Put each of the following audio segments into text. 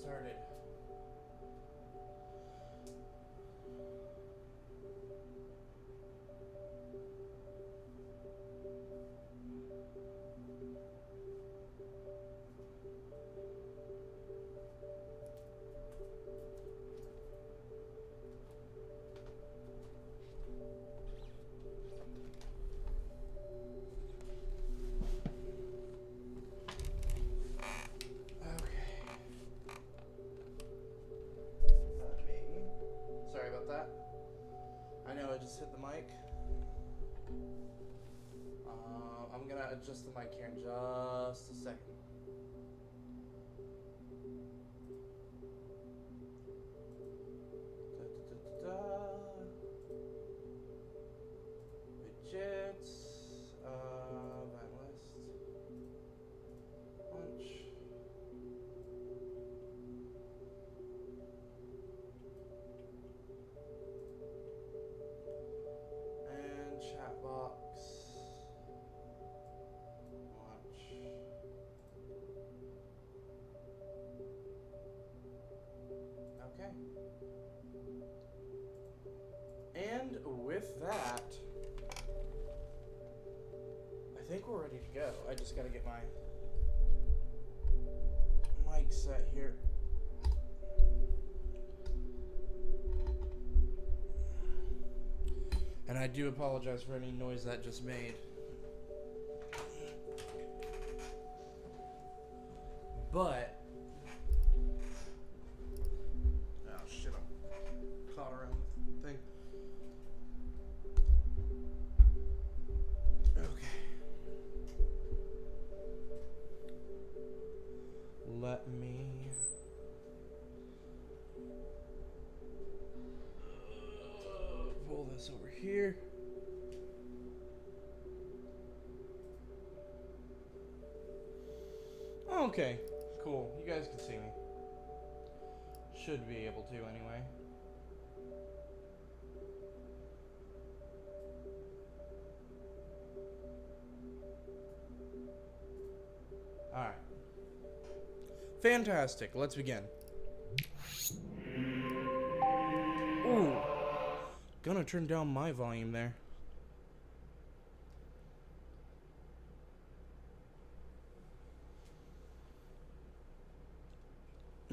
started. I know I just hit the mic. I'm gonna adjust the mic here in just a second. Widgets, event list, launch. Chat box. Launch. Okay. And with that, I think we're ready to go. I just gotta get my mic set here. And I do apologize for any noise that just made. But oh shit, I'm caught around the thing. Okay. Let me pull this over here. Okay, cool. You guys can see me. Should be able to anyway. Alright. Fantastic. Let's begin. Ooh. Gonna turn down my volume there.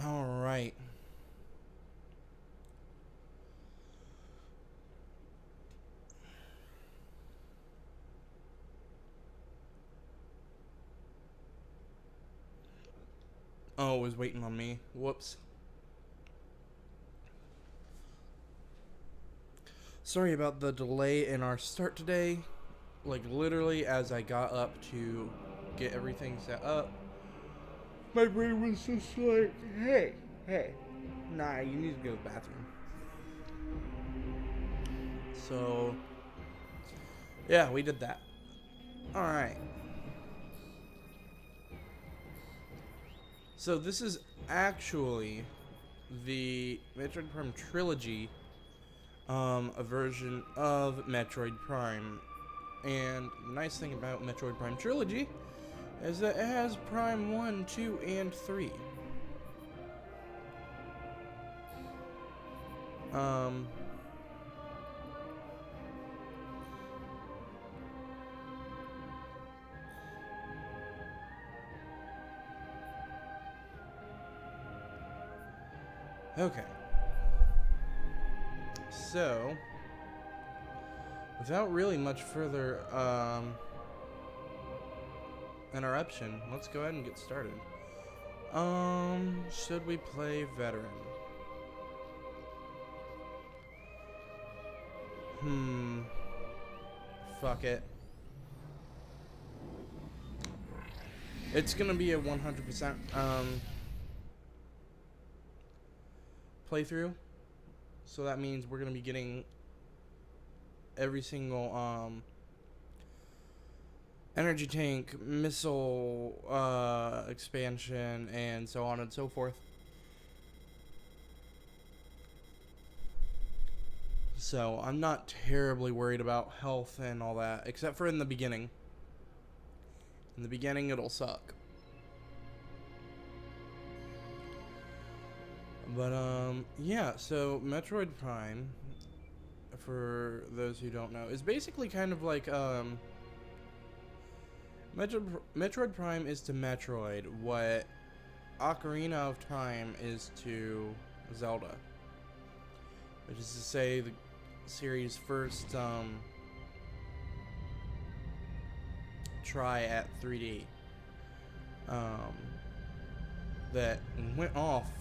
All right. Oh, it was waiting on me. Whoops. Sorry about the delay in our start today. Like, literally, as I got up to get everything set up, my brain was just like, hey, nah, you need to go to the bathroom. So, yeah, we did that. Alright. So, this is actually the Metroid Prime Trilogy, a version of Metroid Prime. And the nice thing about Metroid Prime Trilogy is that it has Prime 1, 2, and 3. Okay. So, without really much further interruption, let's go ahead and get started. Should we play veteran? Fuck it. It's gonna be a 100% playthrough. So that means we're gonna be getting every single energy tank, missile expansion, and so on and so forth. So I'm not terribly worried about health and all that, except for in the beginning. In the beginning, it'll suck. But yeah, so Metroid Prime, for those who don't know, is basically kind of like Metroid Prime is to Metroid what Ocarina of Time is to Zelda, which is to say the series' first try at 3D that went off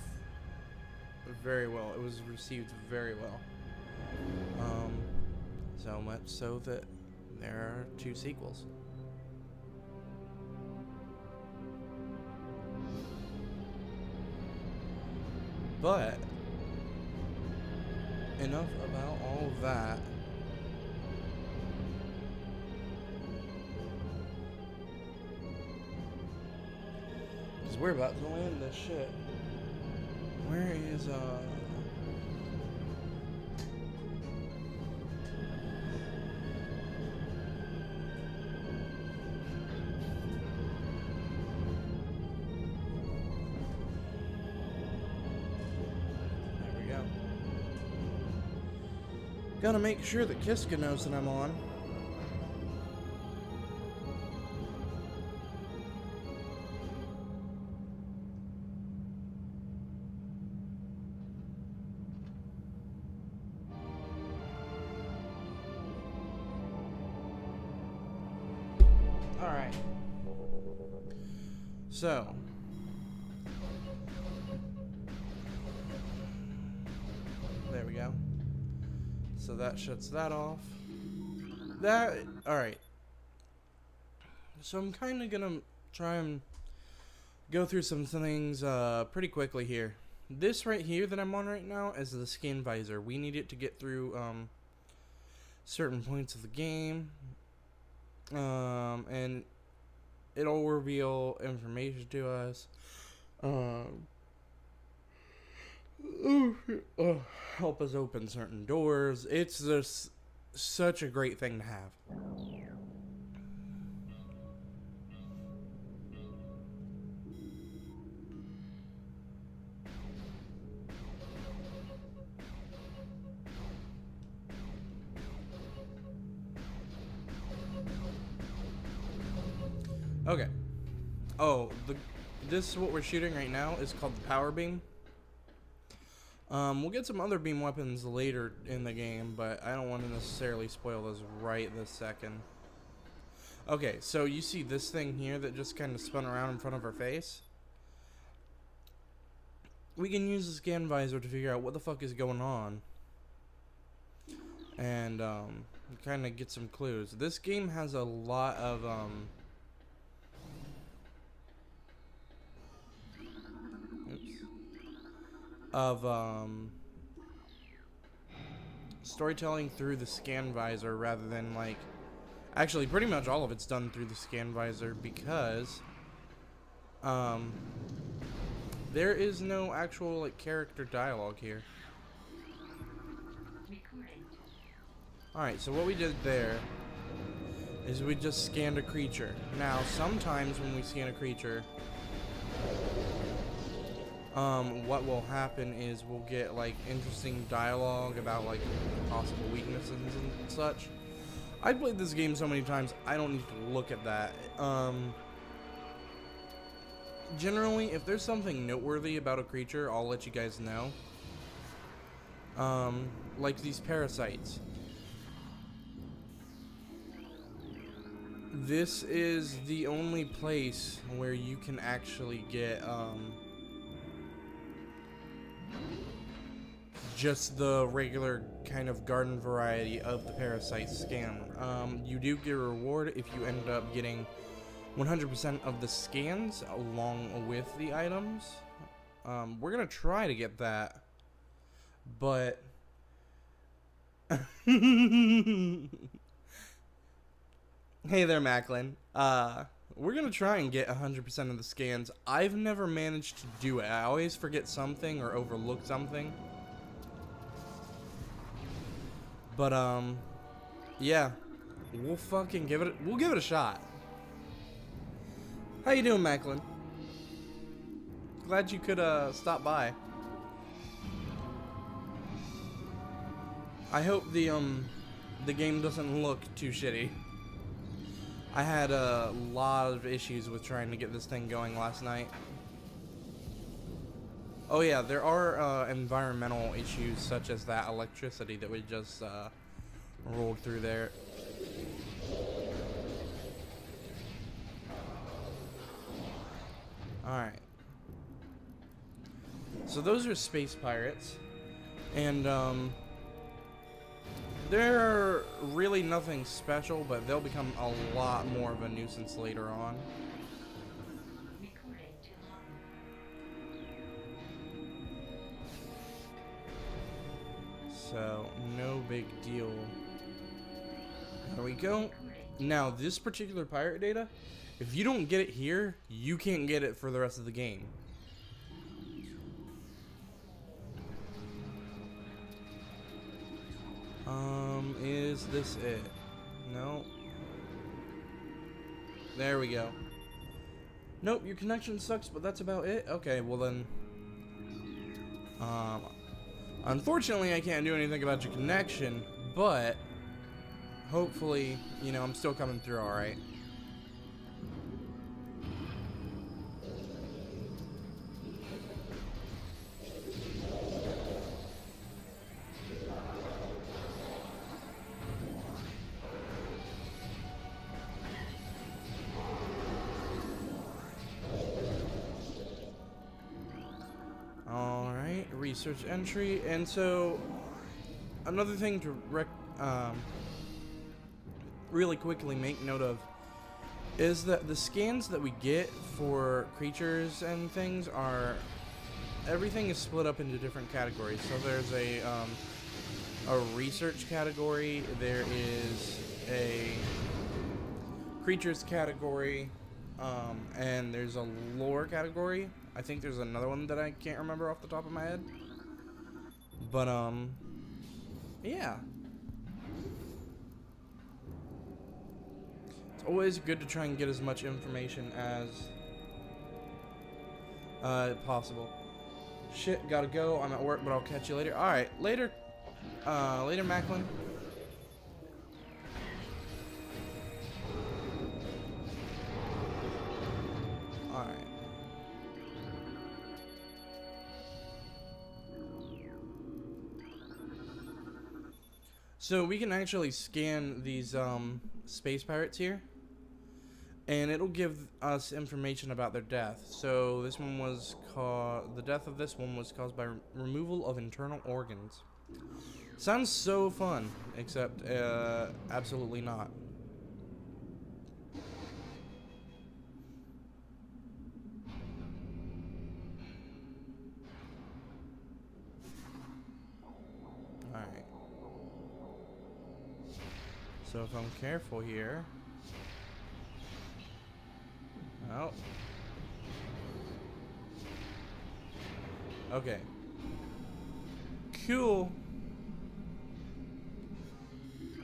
very well. It was received very well. So much so that there are 2 sequels. But enough about all of that. Because we're about to land this shit. Where is Gotta make sure that Kiska knows that I'm on. Alright. So. There we go. So that shuts that off. Alright. So I'm kind of gonna try and go through some things pretty quickly here. This right here that I'm on right now is the skin visor. We need it to get through certain points of the game. And it'll reveal information to us. Help us open certain doors. It's just such a great thing to have. Okay. Oh, this is what we're shooting right now is called the power beam. We'll get some other beam weapons later in the game, but I don't want to necessarily spoil those right this second. Okay, so you see this thing here that just kind of spun around in front of our face? We can use the scan visor to figure out what the fuck is going on. And, kind of get some clues. This game has a lot of, storytelling through the scan visor rather than like, actually pretty much all of it's done through the scan visor because there is no actual like character dialogue here. Alright, so what we did there is we just scanned a creature. Now sometimes when we scan a creature, what will happen is we'll get like interesting dialogue about like possible weaknesses and such. I've played this game so many times I don't need to look at that. Generally, if there's something noteworthy about a creature, I'll let you guys know. Like these parasites. This is the only place where you can actually get just the regular kind of garden variety of the parasite scan. You do get a reward if you end up getting 100% of the scans along with the items. We're gonna try to get that, but hey there, Macklin. We're gonna try and get 100% of the scans. I've never managed to do it. I always forget something or overlook something. But yeah, we'll fucking give it. We'll give it a shot. How you doing, Macklin? Glad you could stop by. I hope the game doesn't look too shitty. I had a lot of issues with trying to get this thing going last night. Oh yeah, there are environmental issues such as that electricity that we just rolled through there. Alright. So those are space pirates. And they're really nothing special, but they'll become a lot more of a nuisance later on. So, no big deal. There we go. Now, this particular pirate data, if you don't get it here, you can't get it for the rest of the game. Is this it? No. There we go. Nope, your connection sucks, but that's about it? Okay, well then... unfortunately, I can't do anything about your connection, but... hopefully, you know, I'm still coming through alright. Alright, research entry, and so another thing to really quickly make note of is that the scans that we get for creatures and things are, everything is split up into different categories. So there's a research category, there is a creatures category, and there's a lore category. I think there's another one that I can't remember off the top of my head. But, yeah. It's always good to try and get as much information as possible. Shit, gotta go. I'm at work, but I'll catch you later. Alright, later. Later, Macklin. Alright. So we can actually scan these space pirates here, and it'll give us information about their death. So this one was the death of this one was caused by removal of internal organs. Sounds so fun, except absolutely not. Alright. So if I'm careful here... Oh. Okay. Cool.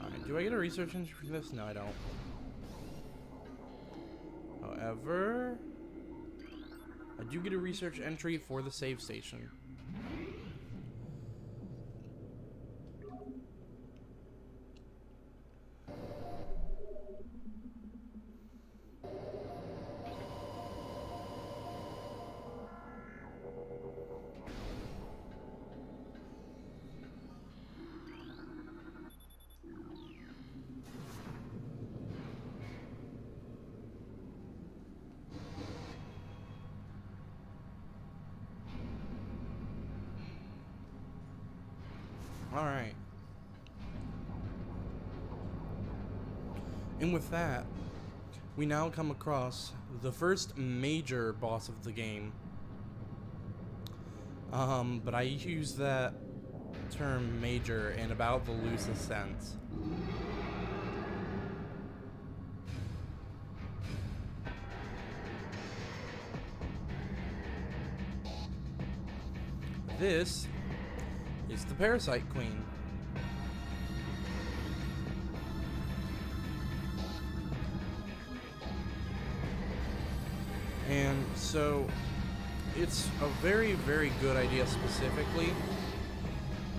Alright, do I get a research entry for this? No, I don't. However, I do get a research entry for the save station. Alright. And with that, we now come across the first major boss of the game. But I use that term major in about the loosest sense. This is the Parasite Queen. And so it's a very, very good idea specifically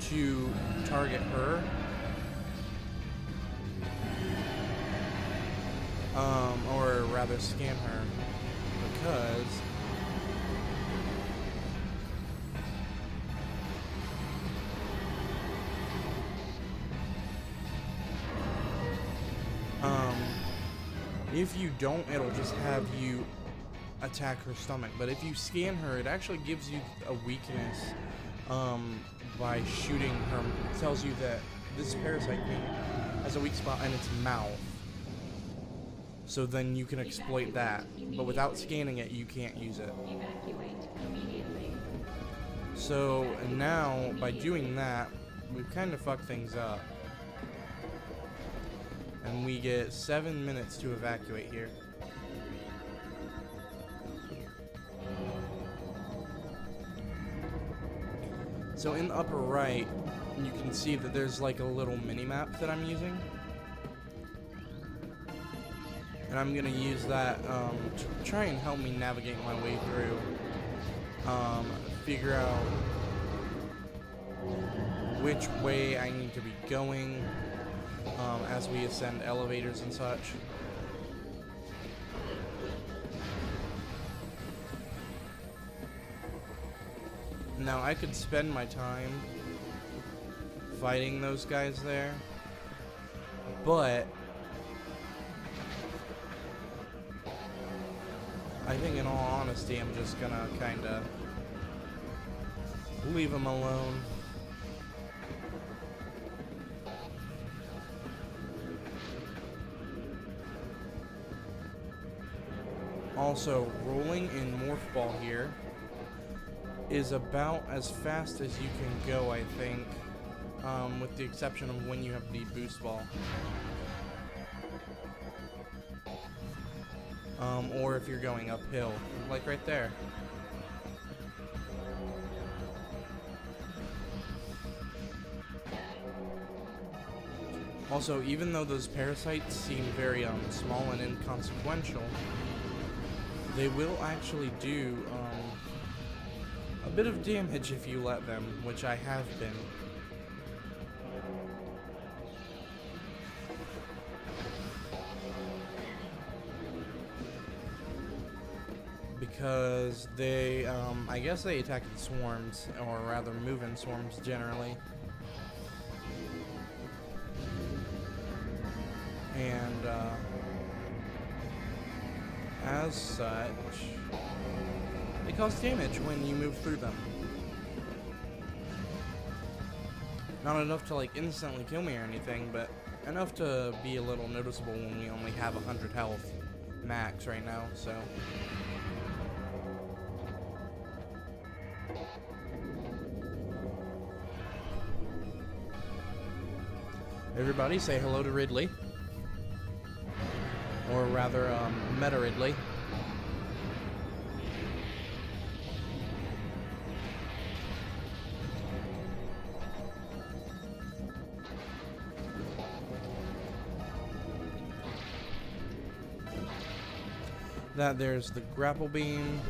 to target her or rather scan her, because if you don't, it'll just have you attack her stomach. But if you scan her, it actually gives you a weakness by shooting her. It tells you that this parasite thing has a weak spot in its mouth. So then you can exploit that. But without scanning it, you can't use it. So now, by doing that, we've kind of fucked things up. And we get 7 minutes to evacuate here. So in the upper right, you can see that there's like a little mini-map that I'm using. And I'm going to use that to try and help me navigate my way through. Figure out which way I need to be going as we ascend elevators and such. Now, I could spend my time fighting those guys there, but I think in all honesty, I'm just gonna kinda leave them alone. Also, rolling in Morph Ball here is about as fast as you can go, I think, with the exception of when you have the Boost Ball. Or if you're going uphill, like right there. Also, even though those parasites seem very small and inconsequential, they will actually do a bit of damage if you let them, which I have been. Because they, I guess they attack in swarms, or rather move in swarms generally. And, as such, they cause damage when you move through them. Not enough to, like, instantly kill me or anything, but enough to be a little noticeable when we only have 100 health max right now, so. Everybody say hello to Ridley. Or rather, Meta Ridley. That there's the grapple beam.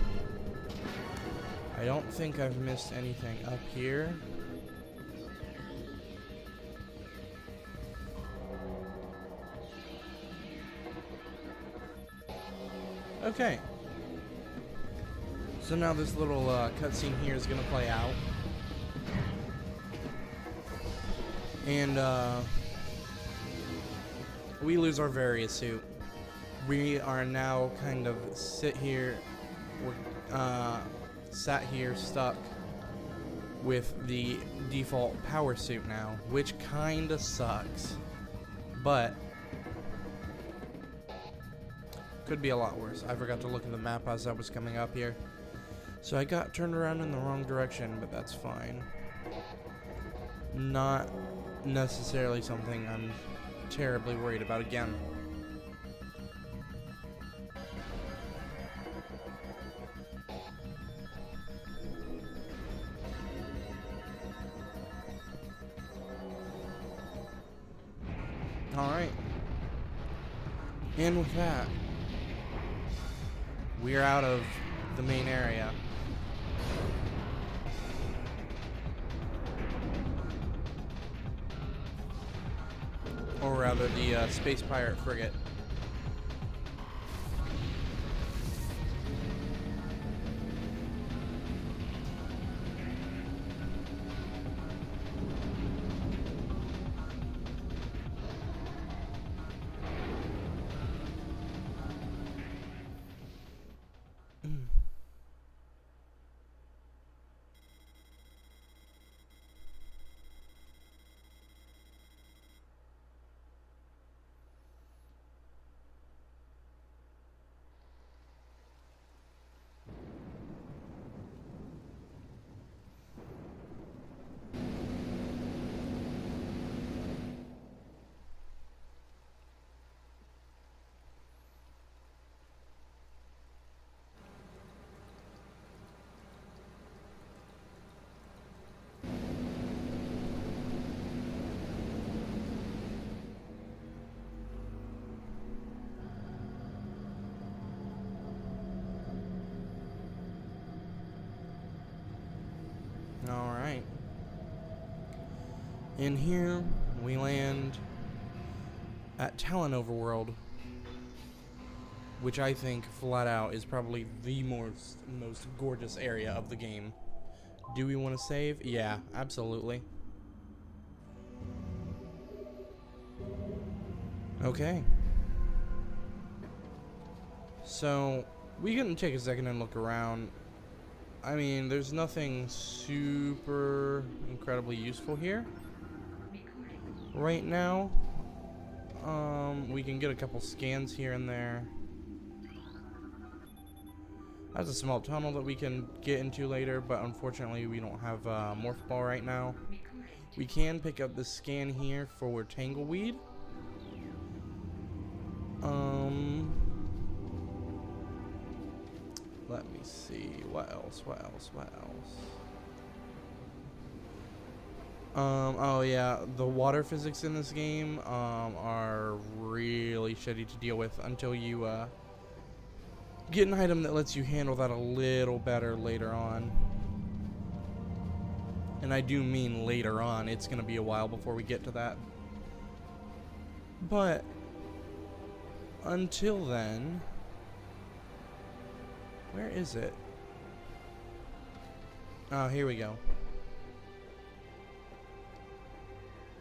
I don't think I've missed anything up here. Okay. So now this little cutscene here is going to play out. And we lose our Varia suit. We are now kind of sat here stuck with the default power suit now, which kind of sucks. But could be a lot worse. I forgot to look at the map as I was coming up here. So I got turned around in the wrong direction, but that's fine. Not necessarily something I'm terribly worried about again. Alright. And with that, we're out of the main area. Or rather, the Space Pirate Frigate. Alright. In here, we land at Talon Overworld, which I think, flat out, is probably the most gorgeous area of the game. Do we want to save? Yeah, absolutely. Okay. So, we can take a second and look around. I mean, there's nothing super incredibly useful here right now. We can get a couple scans here and there. That's a small tunnel that we can get into later, but unfortunately we don't have Morph Ball right now. We can pick up the scan here for Tangleweed. Let me see. What else? Oh yeah, the water physics in this game are really shitty to deal with until you get an item that lets you handle that a little better later on. And I do mean later on. It's gonna be a while before we get to that. But until then, where is it? Oh, here we go.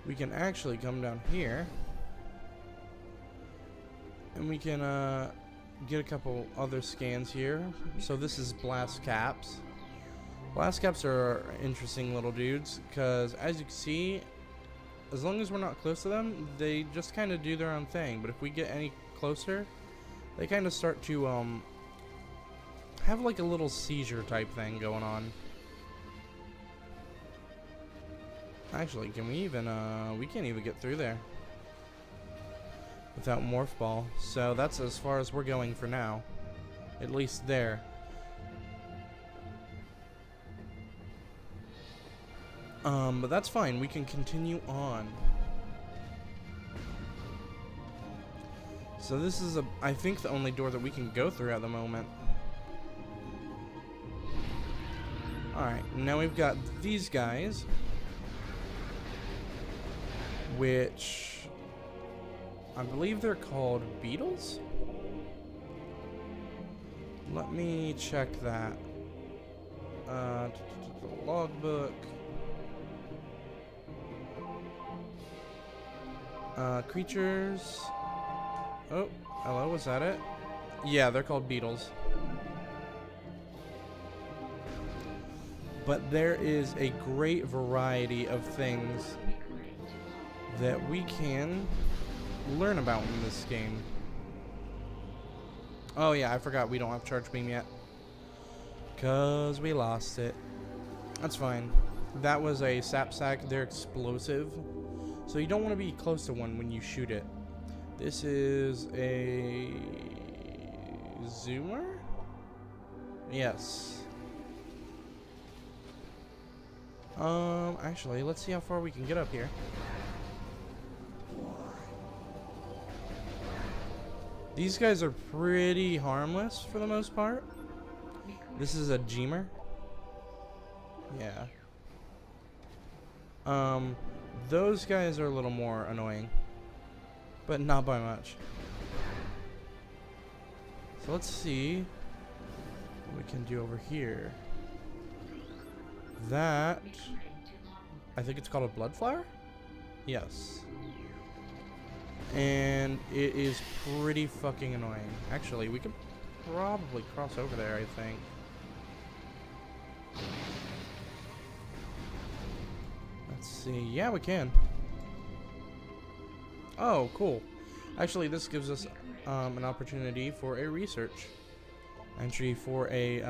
We can actually come down here and we can get a couple other scans here. So this is Blast Caps. Blast Caps are interesting little dudes because, as you can see, as long as we're not close to them, they just kind of do their own thing. But if we get any closer, they kind of start to have like a little seizure type thing going on. Actually, can we even, we can't even get through there without Morph Ball. So that's as far as we're going for now. At least there. But that's fine. We can continue on. So this is, I think, the only door that we can go through at the moment. Alright, now we've got these guys, which I believe they're called beetles? Let me check that. The logbook. Creatures. Oh, hello, was that it? Yeah, they're called beetles. But there is a great variety of things that we can learn about in this game. Oh yeah, I forgot we don't have Charge Beam yet, 'cause we lost it. That's fine. That was a sap sack. They're explosive, so you don't want to be close to one when you shoot it. This is a zoomer? Yes. Actually, let's see how far we can get up here. These guys are pretty harmless for the most part. This is a Gemer. Yeah. Those guys are a little more annoying, but not by much. So let's see what we can do over here. That, I think it's called a blood flower? Yes. And it is pretty fucking annoying. Actually, we could probably cross over there, I think. Let's see. Yeah, we can. Oh, cool. Actually, this gives us an opportunity for a research entry for a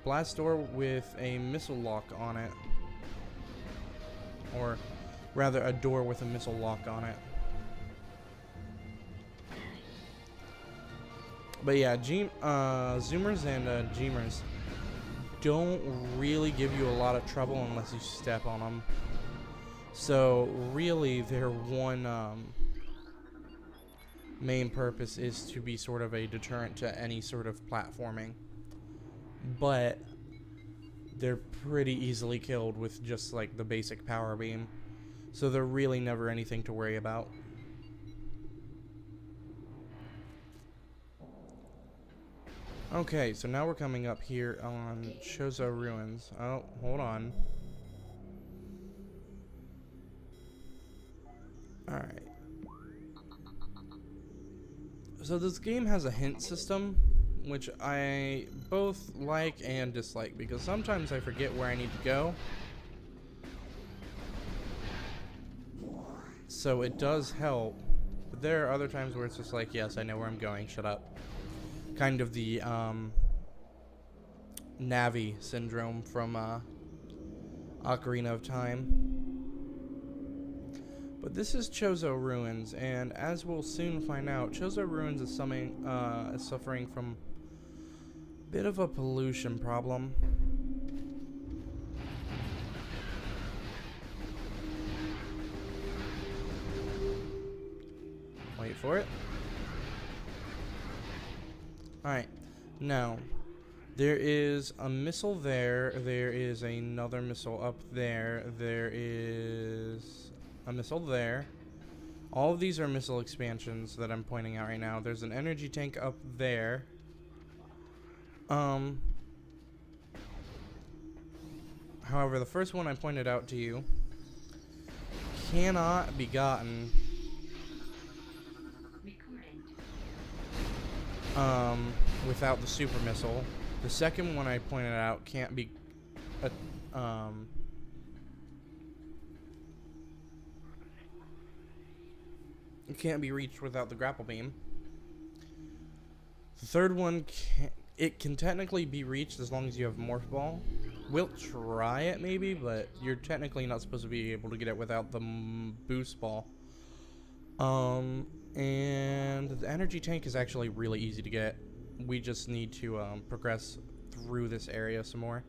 blast door with a missile lock on it. Or rather, a door with a missile lock on it. But yeah, Zoomers and Gemers don't really give you a lot of trouble unless you step on them. So really, their one main purpose is to be sort of a deterrent to any sort of platforming. But they're pretty easily killed with just like the basic power beam. So they're really never anything to worry about. Okay, so now we're coming up here on Chozo Ruins. Oh, hold on. Alright. So this game has a hint system, which I both like and dislike, because sometimes I forget where I need to go. So it does help, but there are other times where it's just like, yes, I know where I'm going, shut up. Kind of the Navi syndrome from Ocarina of Time. But this is Chozo Ruins, and as we'll soon find out, Chozo Ruins is suffering from a bit of a pollution problem. Wait for it. Alright, now, there is a missile there, there is another missile up there, there is a missile there. All of these are missile expansions that I'm pointing out right now. There's an energy tank up there. However, the first one I pointed out to you cannot be gotten without the super missile. The second one I pointed out can't be it can't be reached without the grapple beam. The third one it can technically be reached as long as you have Morph Ball. We'll try it maybe, but you're technically not supposed to be able to get it without the boost ball. And the energy tank is actually really easy to get. We just need to progress through this area some more.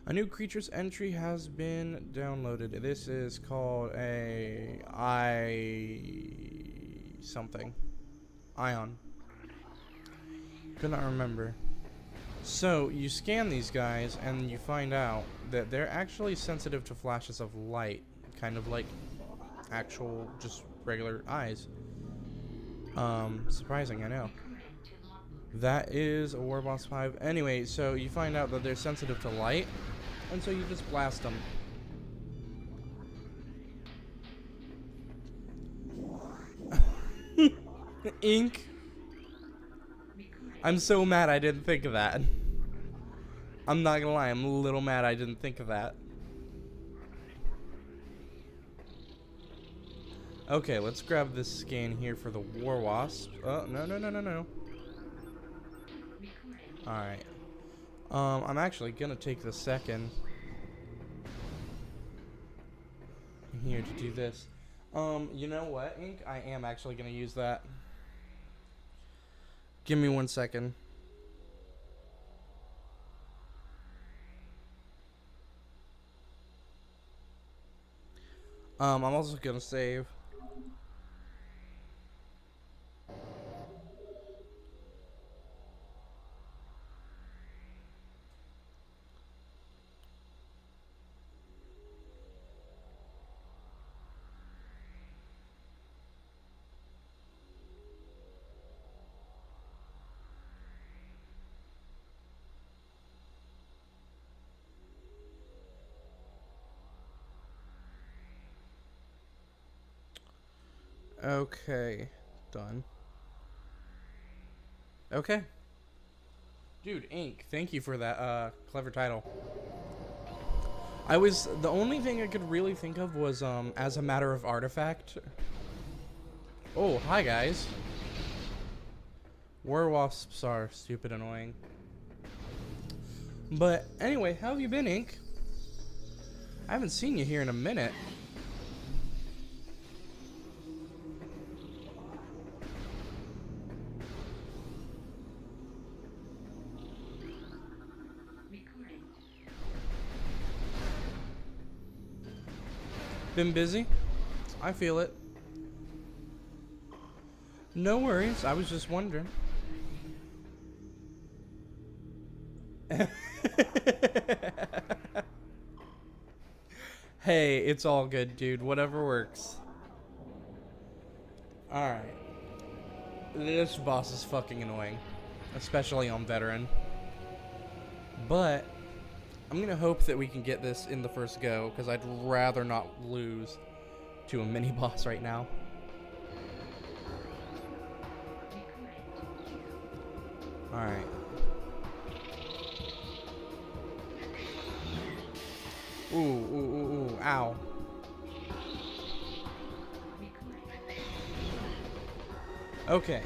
A new creature's entry has been downloaded. This is called a something. Ion. Could not remember. So you scan these guys and you find out that they're actually sensitive to flashes of light, kind of like actual just regular eyes. Surprising, I know. That is a War Boss 5. Anyway, so you find out that they're sensitive to light, and so you just blast them. Ink. I'm so mad I didn't think of that. I'm not gonna lie, I'm a little mad I didn't think of that. Okay, let's grab this scan here for the War Wasp. Oh, no. Alright. I'm actually gonna take the second here to do this. You know what, Ink? I am actually gonna use that. Give me 1 second. I'm also gonna save. Okay, done. Okay. Dude, Ink, thank you for that clever title. The only thing I could really think of was as a matter of artifact. Oh, hi guys. War wasps are stupid annoying. But anyway, how have you been, Ink? I haven't seen you here in a minute. Been busy? I feel it. No worries, I was just wondering. Hey, it's all good, dude. Whatever works. Alright. This boss is fucking annoying. Especially on veteran. But I'm gonna hope that we can get this in the first go, because I'd rather not lose to a mini boss right now. Alright. Ooh, ooh, ooh, ooh, ow. Okay.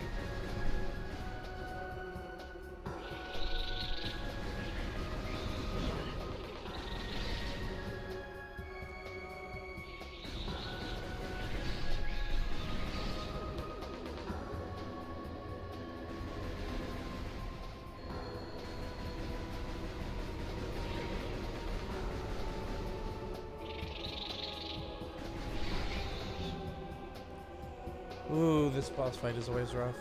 Ooh, this boss fight is always rough.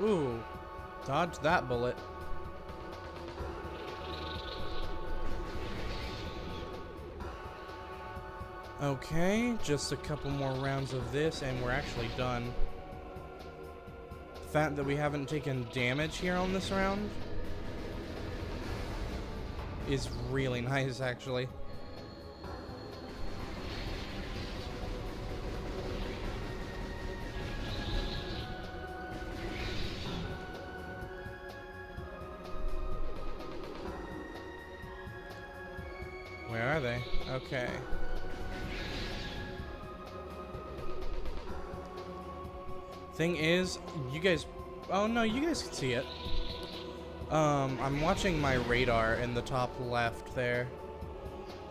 Ooh, dodge that bullet. Okay, just a couple more rounds of this and we're actually done. The fact that we haven't taken damage here on this round is really nice, actually. Where are they? Okay. Thing is, you guys... Oh, no, you guys can see it. I'm watching my radar in the top left there.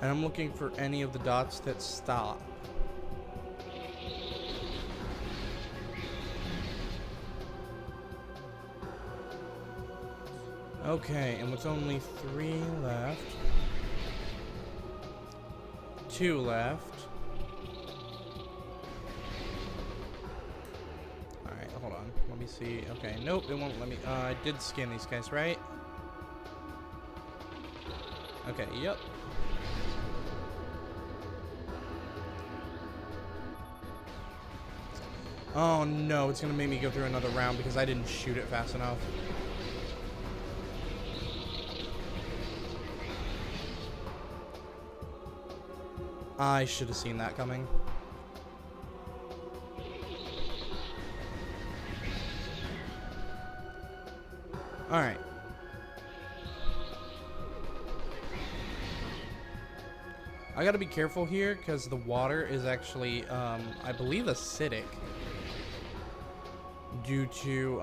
And I'm looking for any of the dots that stop. Okay, and with only 3 left... 2 left... Let me see. Okay, nope, it won't let me. I did scan these guys, right? Okay, yep. Oh no, it's gonna make me go through another round because I didn't shoot it fast enough. I should have seen that coming. Alright. I gotta be careful here because the water is actually, I believe, acidic. Due to,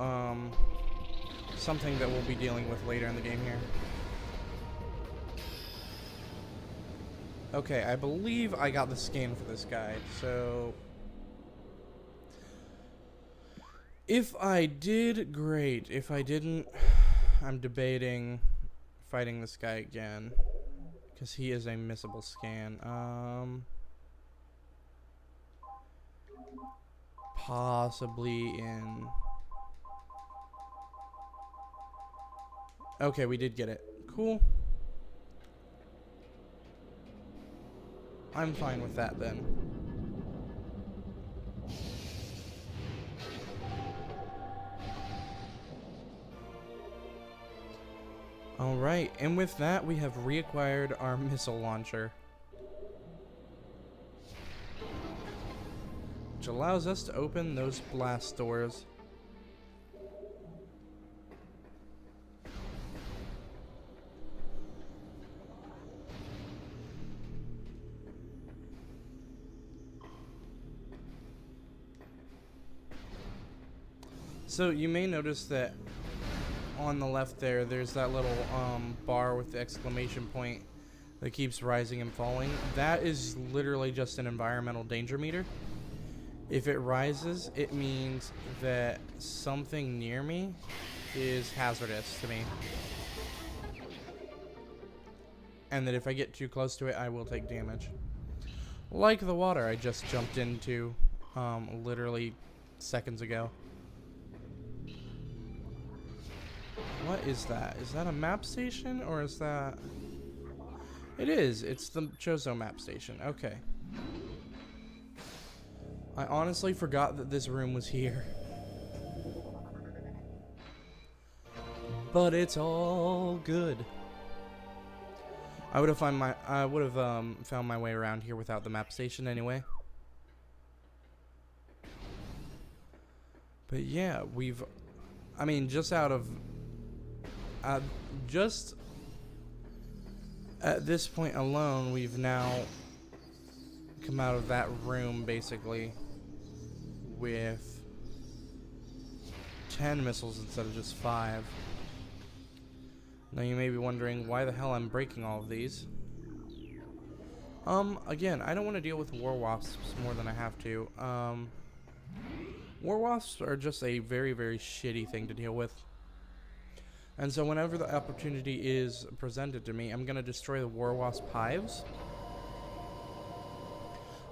something that we'll be dealing with later in the game here. Okay, I believe I got the scan for this guy, so... If I did, great. If I didn't, I'm debating fighting this guy again. Because he is a missable scan. Possibly in... Okay, we did get it. Cool. I'm fine with that then. Alright, and with that, we have reacquired our missile launcher. Which allows us to open those blast doors. So you may notice that on the left there's that little bar with the exclamation point that keeps rising and falling. That is literally just an environmental danger meter. If it rises, it means that something near me is hazardous to me. And that if I get too close to it, I will take damage. Like the water I just jumped into literally seconds ago. What is that? Is that a map station or is that... It is. It's the Chozo map station. Okay. I honestly forgot that this room was here. But it's all good. I would have found my way around here without the map station anyway. But yeah, I mean, just out of just at this point alone, we've now come out of that room basically with 10 missiles instead of just 5. Now you may be wondering why the hell I'm breaking all of these. Again, I don't want to deal with war wasps more than I have to. War wasps are just a very, very shitty thing to deal with. And so whenever the opportunity is presented to me, I'm going to destroy the war wasp hives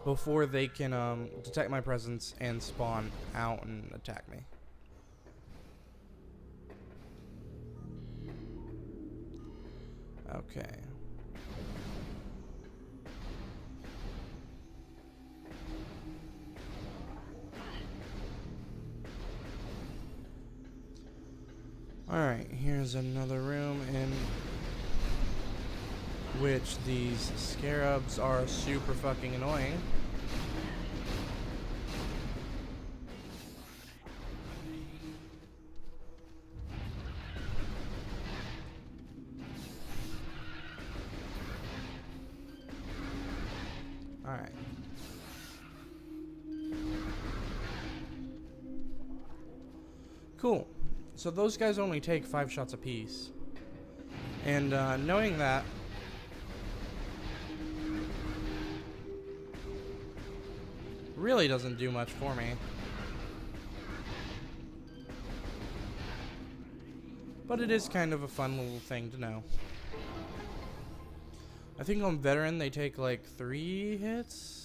before they can detect my presence and spawn out and attack me. Okay. Alright, here's another room in which these scarabs are super fucking annoying. Alright. Cool. So those guys only take 5 shots apiece. And knowing that, really doesn't do much for me. But it is kind of a fun little thing to know. I think on veteran they take like 3 hits.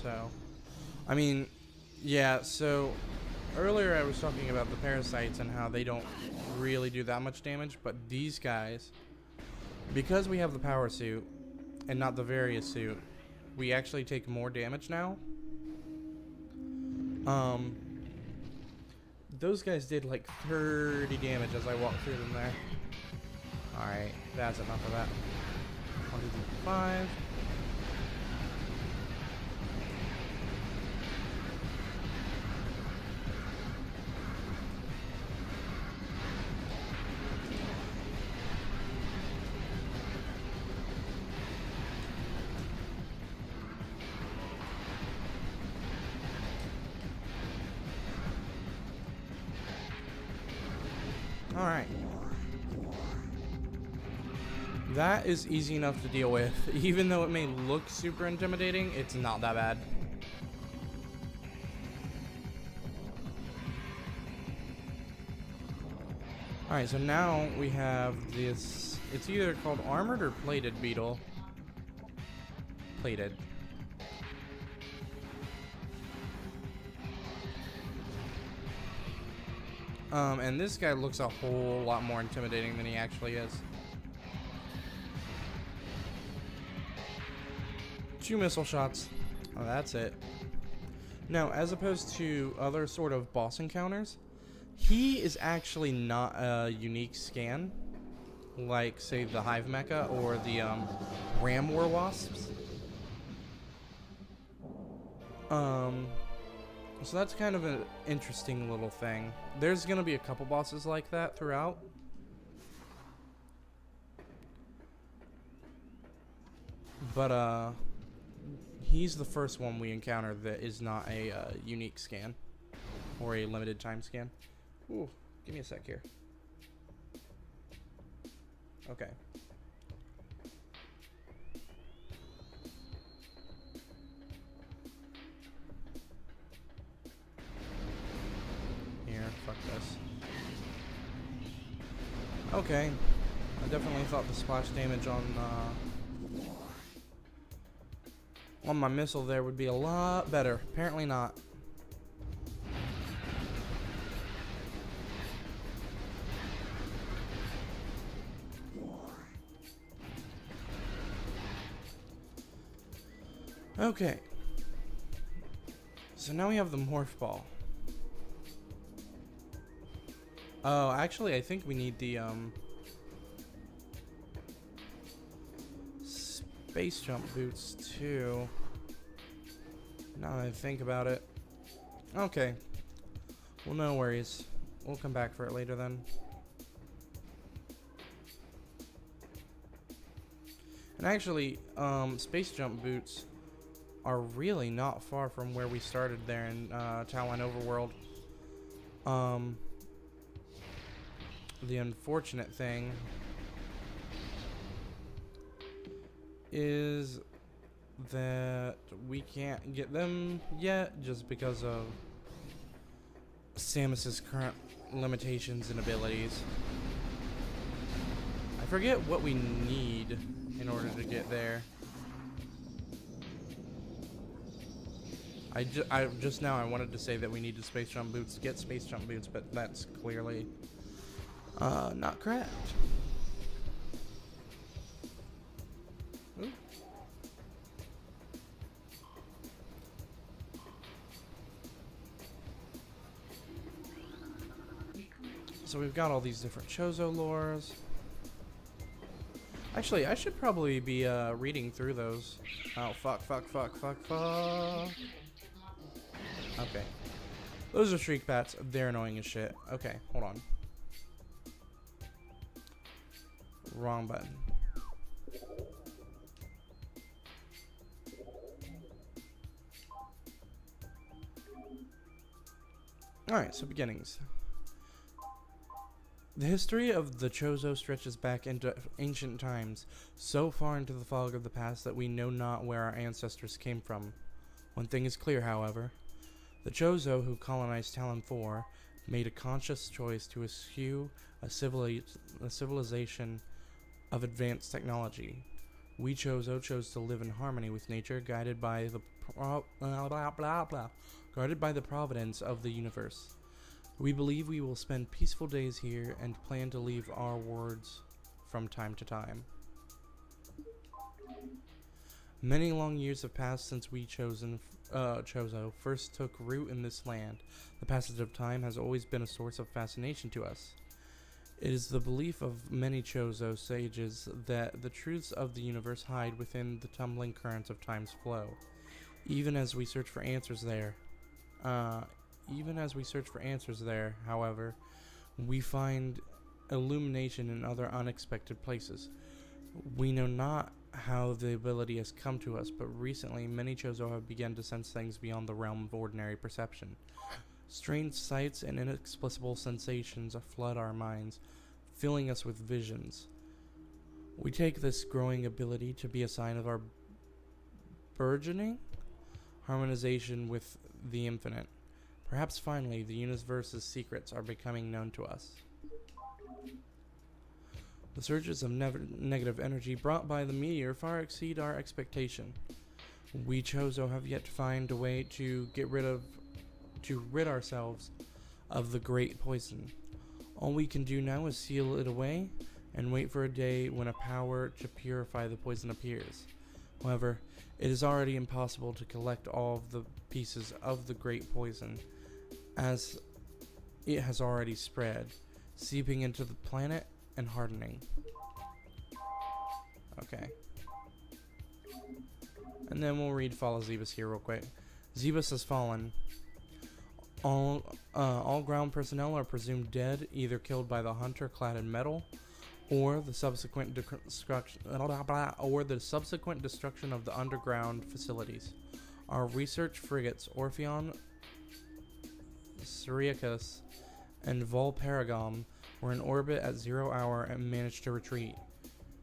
So, I mean, yeah, so earlier I was talking about the parasites and how they don't really do that much damage, but these guys, because we have the power suit and not the various suit, we actually take more damage now. Those guys did like 30 damage as I walked through them there. Alright, that's enough of that. 1, 2, 3, 4, 5. Alright. That is easy enough to deal with. Even though it may look super intimidating, it's not that bad. Alright, so now we have this. It's either called armored or plated beetle. Plated. And this guy looks a whole lot more intimidating than he actually is. 2 missile shots. Oh, that's it. Now, as opposed to other sort of boss encounters, he is actually not a unique scan, like, say, the Hive Mecha or the Ram War Wasps. So that's kind of an interesting little thing. There's gonna be a couple bosses like that throughout. But, he's the first one we encounter that is not a unique scan or a limited time scan. Ooh, give me a sec here. Okay. Okay. I definitely thought the splash damage on my missile there would be a lot better. Apparently not. Okay. So now we have the morph ball. Oh, actually, I think we need the space jump boots too. Now that I think about it. Okay. Well, no worries. We'll come back for it later then. And actually, space jump boots are really not far from where we started there in Talon Overworld. The unfortunate thing is that we can't get them yet just because of Samus's current limitations and abilities. I forget what we need in order to get there. I just now I wanted to say that we needed space jump boots to get space jump boots, but that's clearly not correct. Ooh. So we've got all these different Chozo lores. Actually, I should probably be reading through those. Oh, fuck. Okay. Those are Shriek Bats. They're annoying as shit. Okay, hold on. Wrong button. Alright, so beginnings. The history of the Chozo stretches back into ancient times, so far into the fog of the past that we know not where our ancestors came from. One thing is clear, however. The Chozo who colonized Talon 4 made a conscious choice to eschew a civilization of advanced technology. We Chozo chose to live in harmony with nature, guided by the providence of the universe. We believe we will spend peaceful days here and plan to leave our words from time to time. Many long years have passed since we Chozo first took root in this land. The passage of time has always been a source of fascination to us. It is the belief of many Chozo sages that the truths of the universe hide within the tumbling currents of time's flow. Even as we search for answers there, however, we find illumination in other unexpected places. We know not how the ability has come to us, but recently many Chozo have begun to sense things beyond the realm of ordinary perception. Strange sights and inexplicable sensations flood our minds, filling us with visions. We take this growing ability to be a sign of our burgeoning harmonization with the infinite. Perhaps finally, the universe's secrets are becoming known to us. The surges of negative energy brought by the meteor far exceed our expectation. We Chozo have yet to find a way to rid ourselves of the great poison. All we can do now is seal it away and wait for a day when a power to purify the poison appears. However, it is already impossible to collect all of the pieces of the great poison, as it has already spread, seeping into the planet and hardening. Okay. And then we'll read Fall of Zebus here real quick. Zebus has fallen. All ground personnel are presumed dead, either killed by the hunter clad in metal, or the subsequent destruction of the underground facilities. Our research frigates Orpheon, Syriacus, and Volparagam were in orbit at 0 hour and managed to retreat.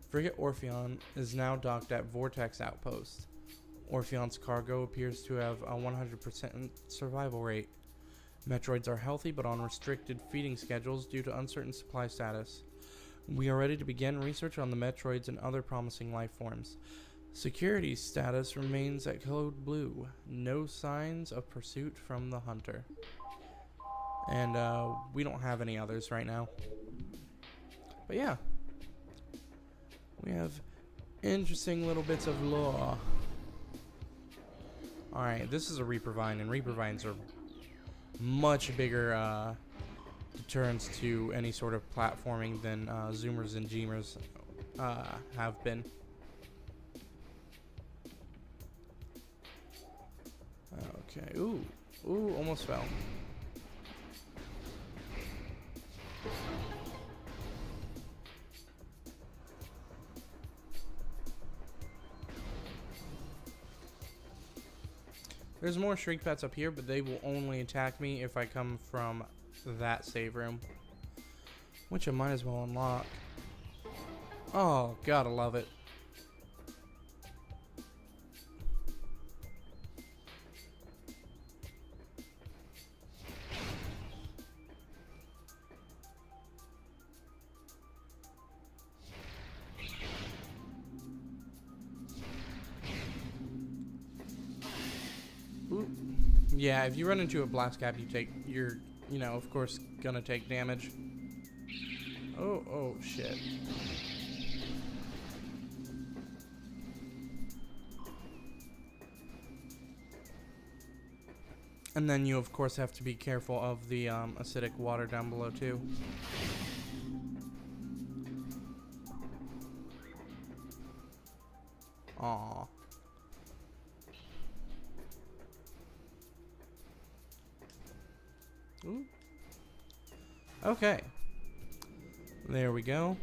Frigate Orpheon is now docked at Vortex Outpost. Orpheon's cargo appears to have a 100% survival rate. Metroids are healthy but on restricted feeding schedules due to uncertain supply status. We are ready to begin research on the Metroids and other promising life forms. Security status remains at code blue. No signs of pursuit from the hunter. And we don't have any others right now. But yeah. We have interesting little bits of lore. Alright, this is a Reaper Vine, and Reaper Vines are much bigger deterrents to any sort of platforming than Zoomers and Jeemers have been. Okay, ooh, almost fell. There's more Shriek Bats up here, but they will only attack me if I come from that save room, which I might as well unlock. Oh, gotta love it. Ooh. Yeah, if you run into a blast cap, you're, you know, of course, gonna take damage. Oh, shit. And then you, of course, have to be careful of the acidic water down below, too. Aww. Ooh. Okay. There we go.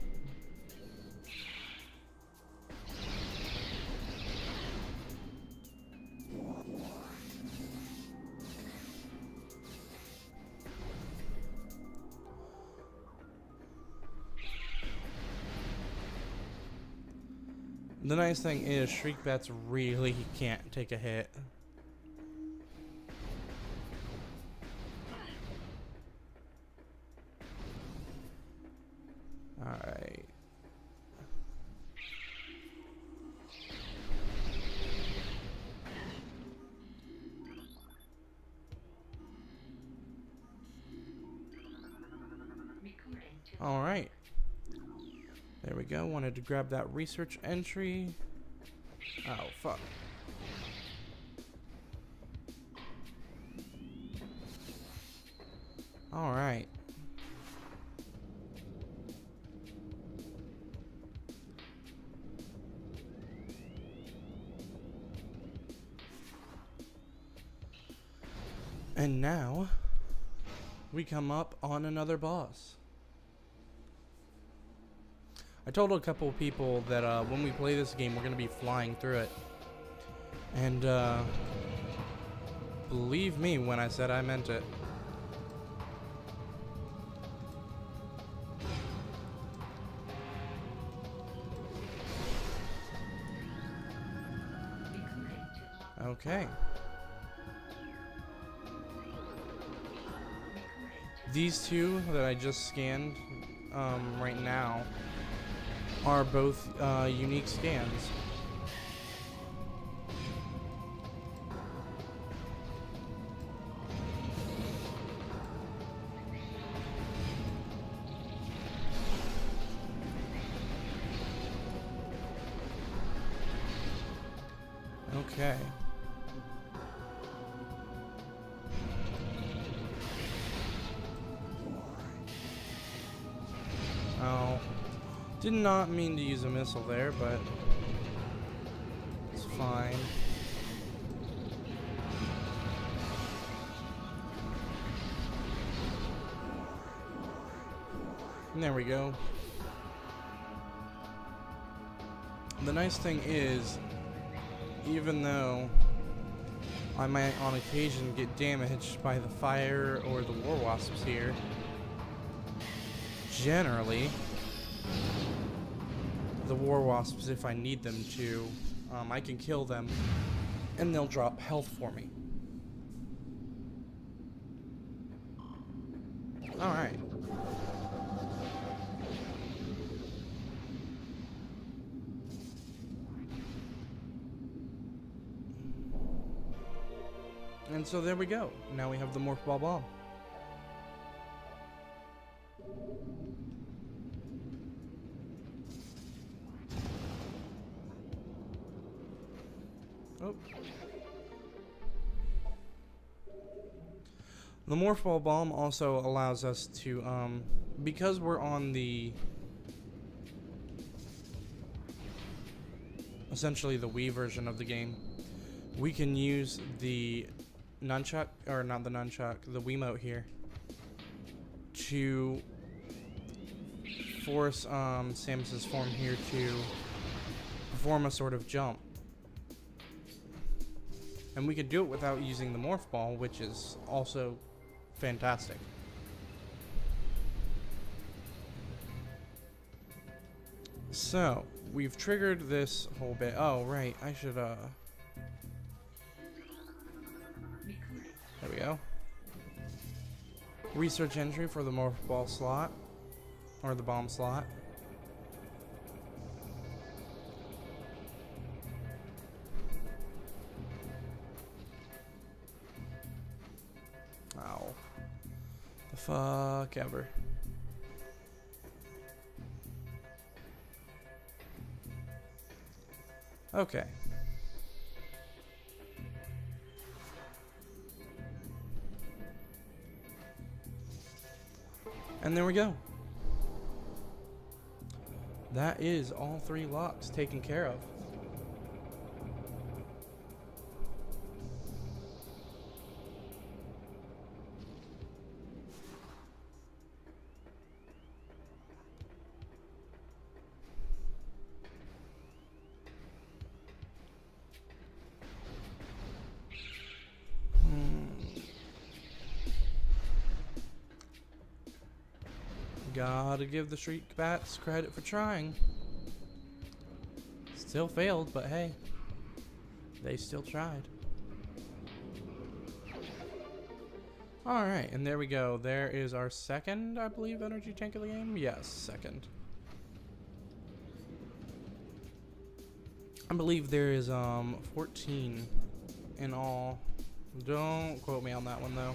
The nice thing is Shriek Bats really can't take a hit. Alright. Alright. There we go. Wanted to grab that research entry. Oh, fuck. Alright. And now, we come up on another boss. I told a couple of people that when we play this game, we're going to be flying through it. And believe me when I said I meant it. Okay. These two that I just scanned right now are both unique scans. Okay. Oh. Did not mean to use a missile there, but it's fine. And there we go. The nice thing is, even though I might on occasion get damaged by the fire or the war wasps here, generally the war wasps, if I need them to, I can kill them and they'll drop health for me. Alright. And so there we go. Now we have the Morph Ball Bomb. Oh. The Morph Ball Bomb also allows us to, because we're on the, essentially the Wii version of the game, we can use the nunchuck, or not the nunchuck, the Wiimote here, to force Samus's form here to perform a sort of jump. And we could do it without using the Morph Ball, which is also fantastic. So, we've triggered this whole bit. Oh, right, I should, there we go. Research entry for the Morph Ball slot, or the bomb slot. Ow. The fuck ever. Okay. And there we go. That is all 3 locks taken care of. Gotta give the Street Bats credit for trying. Still failed, but hey, they still tried. Alright, and there we go. There is our second, I believe, energy tank of the game. Yes, second. I believe there is 14 in all. Don't quote me on that one though.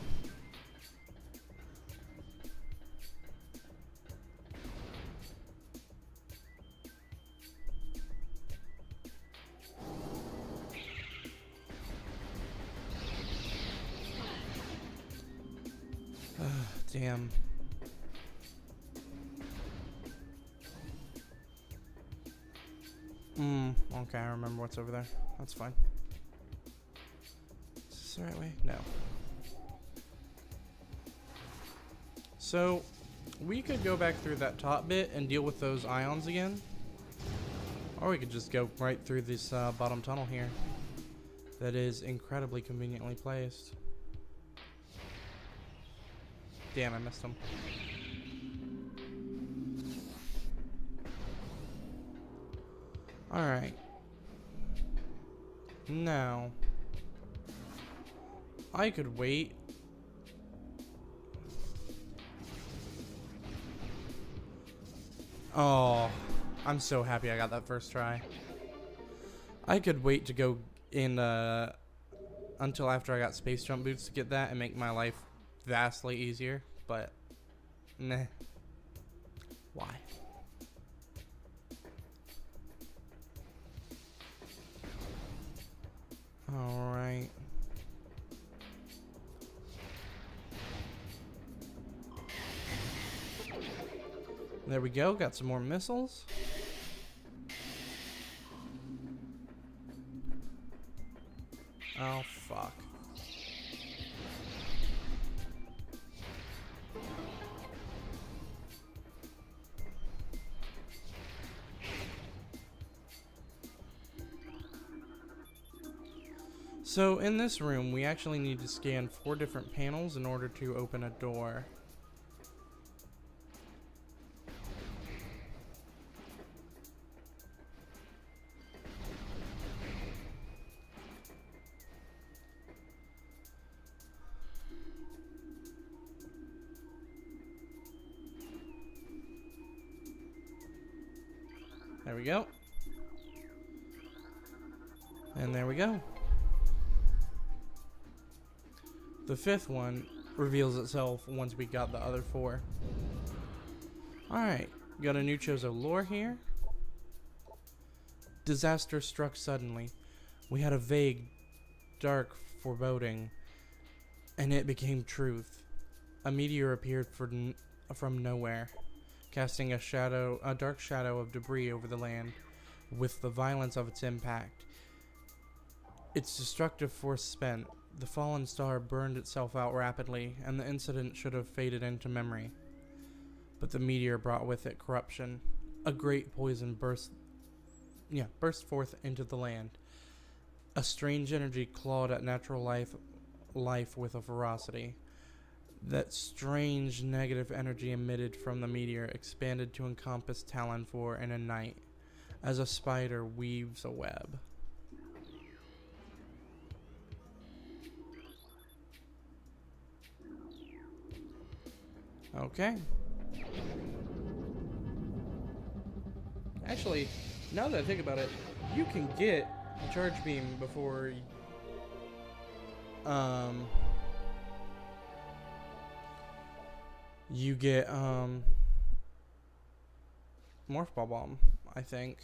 Damn. Okay, I remember what's over there. That's fine. Is this the right way? No. So, we could go back through that top bit and deal with those ions again. Or we could just go right through this bottom tunnel here. That is incredibly conveniently placed. Damn, I missed him. Alright. Now, I could wait. Oh, I'm so happy I got that first try. I could wait to go in until after I got space jump boots to get that and make my life vastly easier, but nah. Why? Alright. There we go, got some more missiles. Oh, fuck. So in this room, we actually need to scan 4 different panels in order to open a door. There we go. And there we go. The fifth one reveals itself once we got the other four. Alright, got a new Chozo lore here. Disaster struck suddenly. We had a vague, dark foreboding, and it became truth. A meteor appeared from nowhere, casting a dark shadow of debris over the land. With the violence of its impact, its destructive force spent, the fallen star burned itself out rapidly, and the incident should have faded into memory. But the meteor brought with it corruption. A great poison burst forth into the land. A strange energy clawed at natural life with a ferocity. That strange negative energy emitted from the meteor expanded to encompass Talon 4 in a night, as a spider weaves a web. Okay. Actually, now that I think about it, you can get a charge beam before you get Morph Ball Bomb, I think.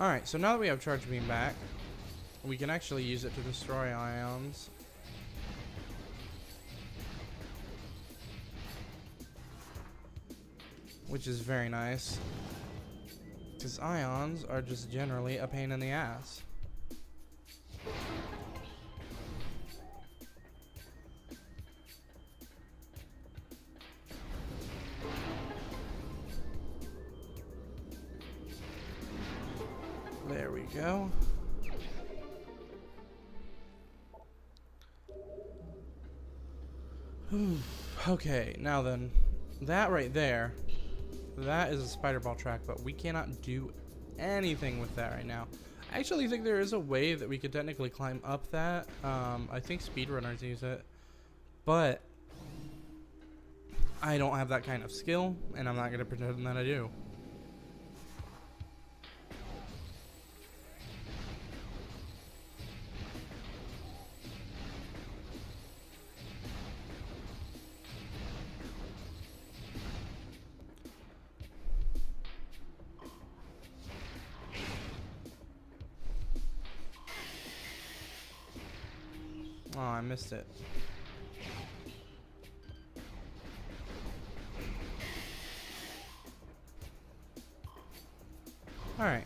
Alright, so now that we have charge beam back, we can actually use it to destroy ions. Which is very nice, because ions are just generally a pain in the ass. There we go. Okay, now then, that right there, that is a spider ball track, but we cannot do anything with that right now. I actually think there is a way that we could technically climb up that. I think speedrunners use it, but I don't have that kind of skill, and I'm not going to pretend that I do. Oh, I missed it. Alright.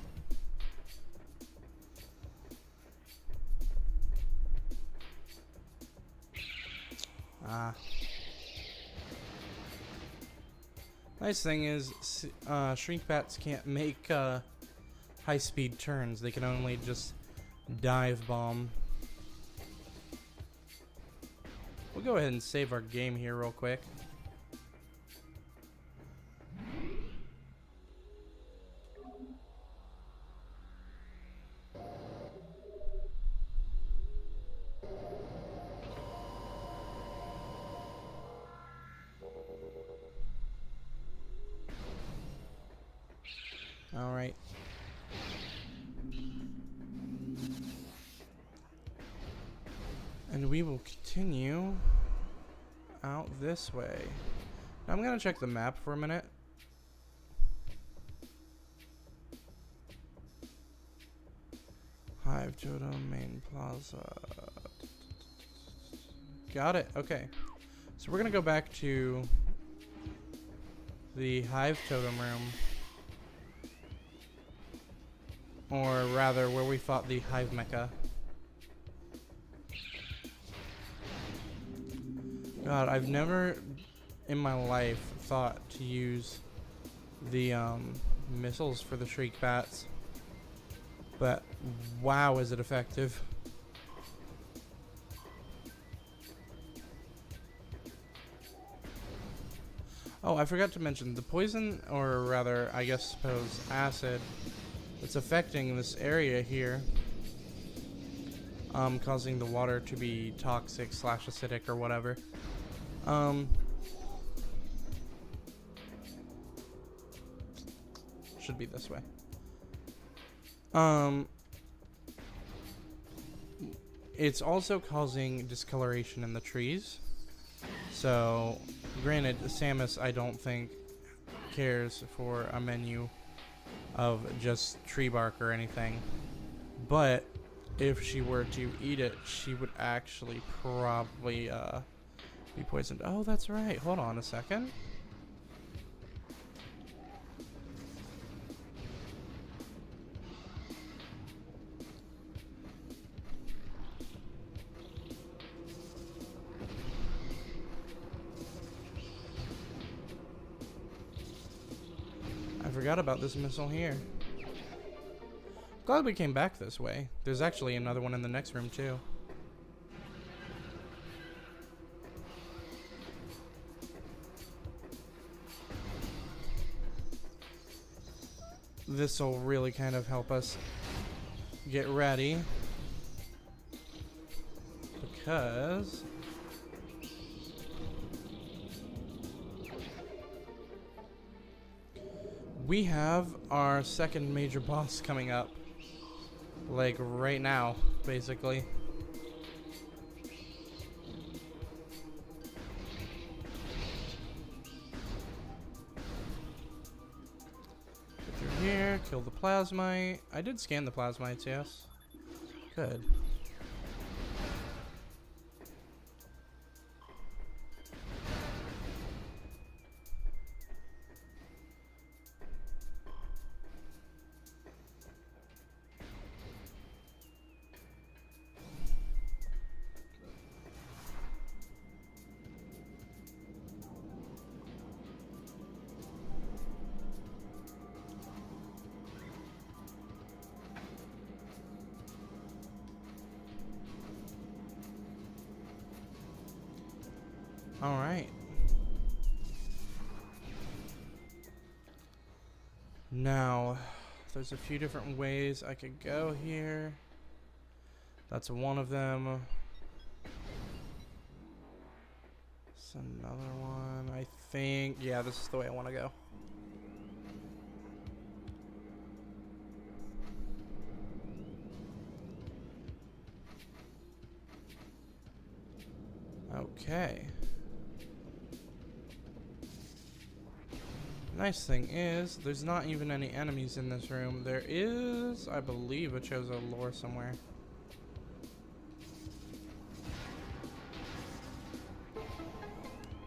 Nice thing is, shrink bats can't make high-speed turns. They can only just dive bomb. We'll go ahead and save our game here real quick. All right. And we will continue out this way. Now I'm gonna check the map for a minute. Hive Totem, main plaza. Got it, okay. So we're gonna go back to the Hive Totem room. Or rather, where we fought the Hive Mecha. God, I've never in my life thought to use the missiles for the Shriek Bats. But wow, is it effective. Oh, I forgot to mention the poison, or rather, I guess suppose acid, that's affecting this area here. Causing the water to be toxic / acidic or whatever. Should be this way. It's also causing discoloration in the trees. So, granted, Samus, I don't think, cares for a menu of just tree bark or anything. But if she were to eat it, she would actually probably be poisoned. Oh, that's right. Hold on a second. I forgot about this missile here. Glad we came back this way. There's actually another one in the next room too. This will really kind of help us get ready, because we have our second major boss coming up, like right now, basically. Get through here, kill the plasmite. I did scan the plasmites, yes. Good. All right. Now, there's a few different ways I could go here. That's one of them. It's another one, I think. Yeah, this is the way I want to go. Okay. Nice thing is, there's not even any enemies in this room. There is, I believe, a Chozo lore somewhere.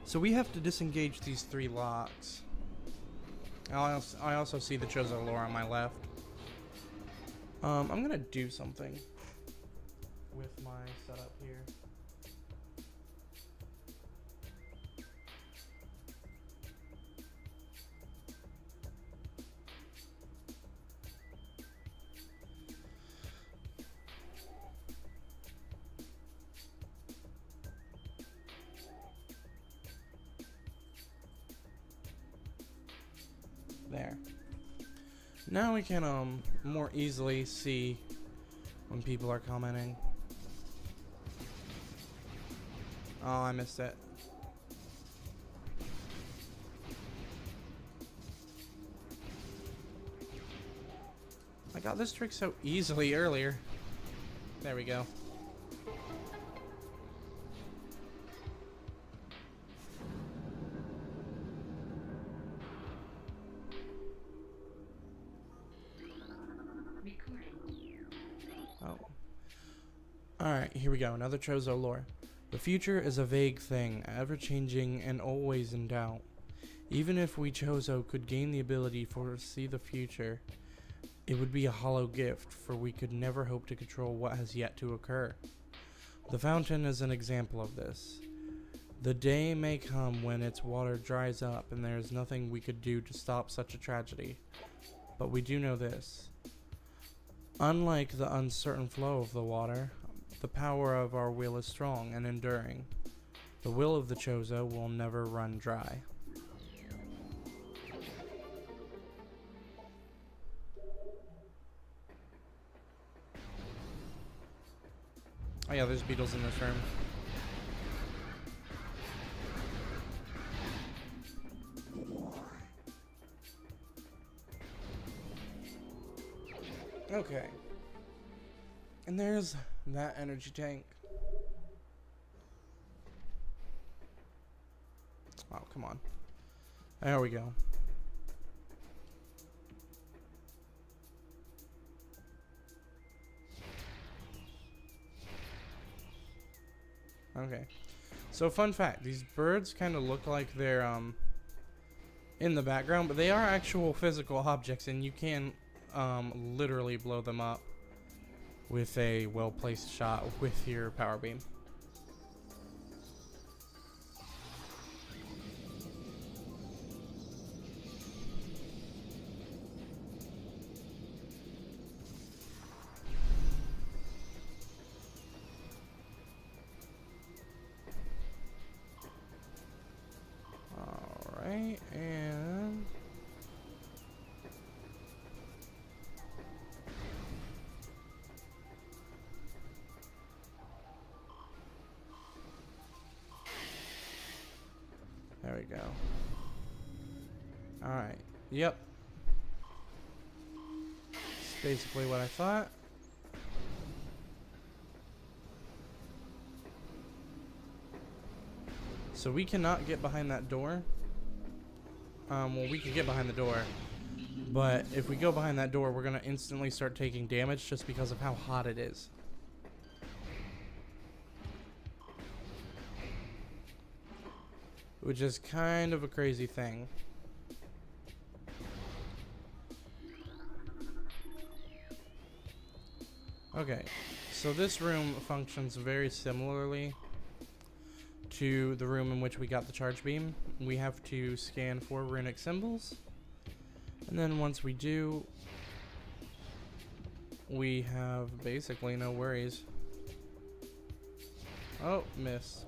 So we have to disengage these 3 locks. I also see the Chozo lore on my left. I'm gonna do something with my setup here. There. Now we can more easily see when people are commenting. Oh, I missed it. I got this trick so easily earlier. There we go. Alright, here we go. Another Chozo lore. The future is a vague thing, ever-changing and always in doubt. Even if we Chozo could gain the ability to foresee the future, it would be a hollow gift, for we could never hope to control what has yet to occur. The fountain is an example of this. The day may come when its water dries up and there is nothing we could do to stop such a tragedy. But we do know this. Unlike the uncertain flow of the water, the power of our will is strong and enduring. The will of the Chozo will never run dry. Oh yeah, there's beetles in this room. Okay. And there's that energy tank. Oh, come on. There we go. Okay. So, fun fact. These birds kind of look like they're, in the background, but they are actual physical objects, and you can, literally blow them up with a well-placed shot with your power beam. Alright, and... there we go. Alright, yep. That's basically what I thought. So we cannot get behind that door. Well, we can get behind the door. But if we go behind that door, we're going to instantly start taking damage just because of how hot it is. Which is kind of a crazy thing. Okay, so this room functions very similarly to the room in which we got the charge beam. We have to scan for runic symbols, and then once we do, we have basically no worries. Oh, miss.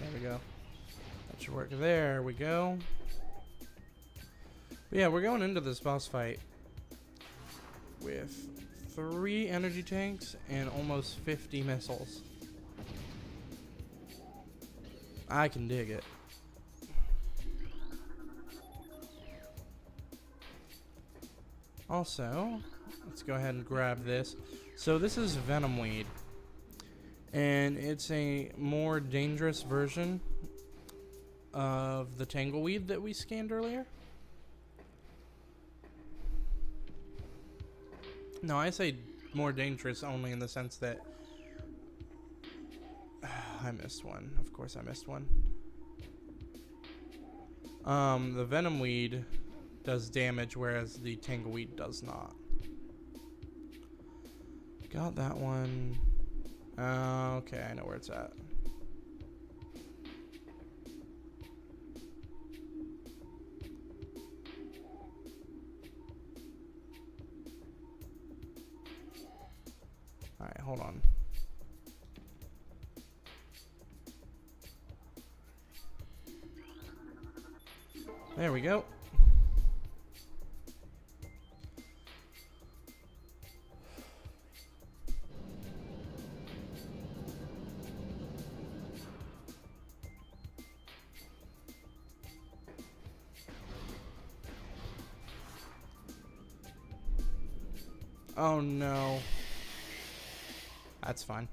There we go. That should work. There we go. But yeah, we're going into this boss fight with 3 energy tanks and almost 50 missiles. I can dig it. Also, let's go ahead and grab this. So this is Venom Weed, and it's a more dangerous version of the Tangleweed that we scanned earlier. No, I say more dangerous only in the sense that I missed one. Of course I missed one. The Venom Weed does damage, whereas the Tangleweed does not. Got that one. Okay, I know where it's at. Alright, hold on. There we go. Oh no. That's fine.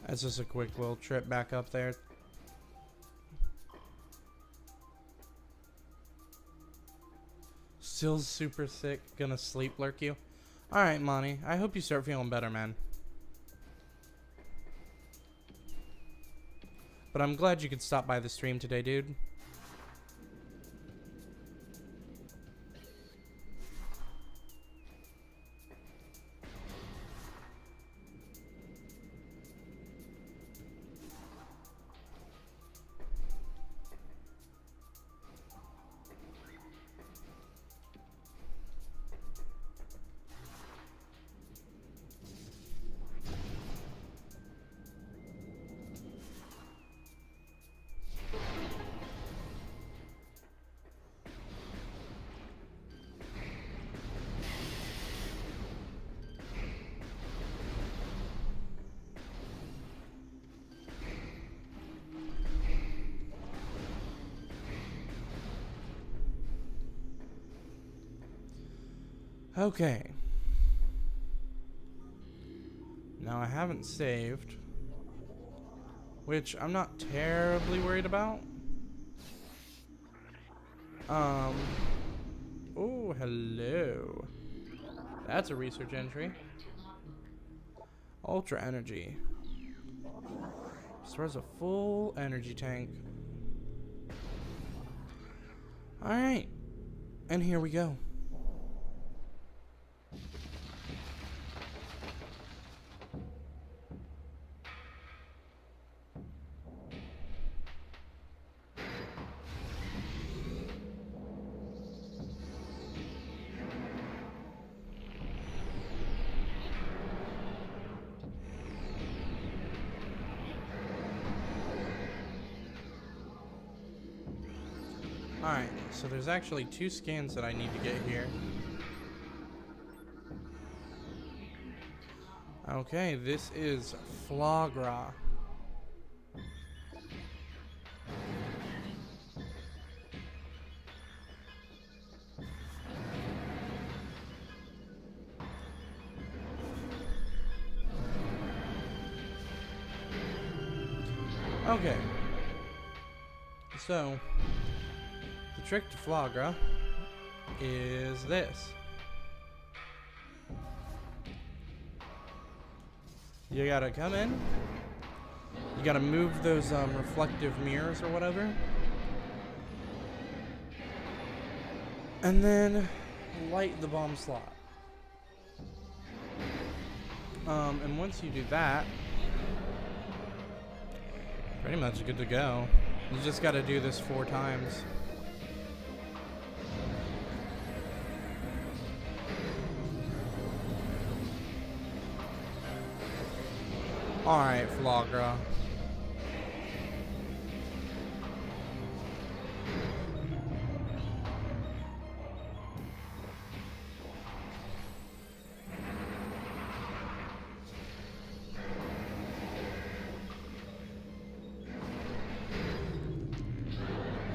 That's just a quick little trip back up there. Still super sick. Gonna sleep lurk you. Alright, Monty. I hope you start feeling better, man. But I'm glad you could stop by the stream today, dude. Okay. Now I haven't saved, which I'm not terribly worried about. Oh, hello. That's a research entry. Ultra energy. Stores a full energy tank. Alright. And here we go. Alright, so there's actually 2 scans that I need to get here. Okay, this is Flagra. Okay. So, the trick to Flagra is this. You gotta come in. You gotta move those reflective mirrors or whatever. And then light the bomb slot. And once you do that, pretty much good to go. You just gotta do this 4 times. Alright, Flagra.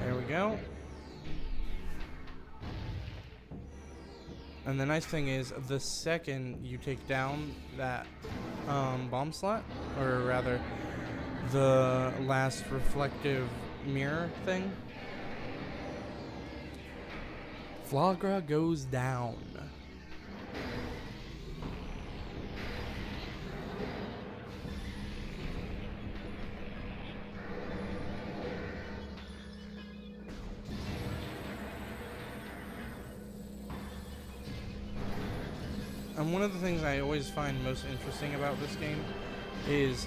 There we go. And the nice thing is, the second you take down that bomb slot, or rather, the last reflective mirror thing, Flagra goes down. And one of the things I always find most interesting about this game is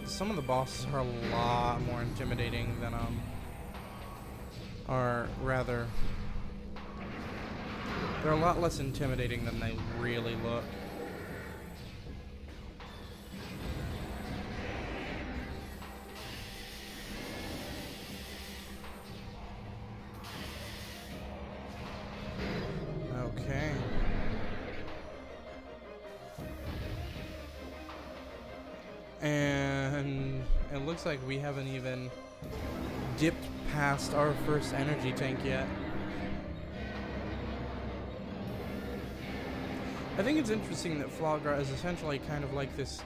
some of the bosses are a lot more intimidating than or rather, they're a lot less intimidating than they really look. Okay. And it looks like we haven't even dipped past our first energy tank yet. I think it's interesting that Flagra is essentially kind of like this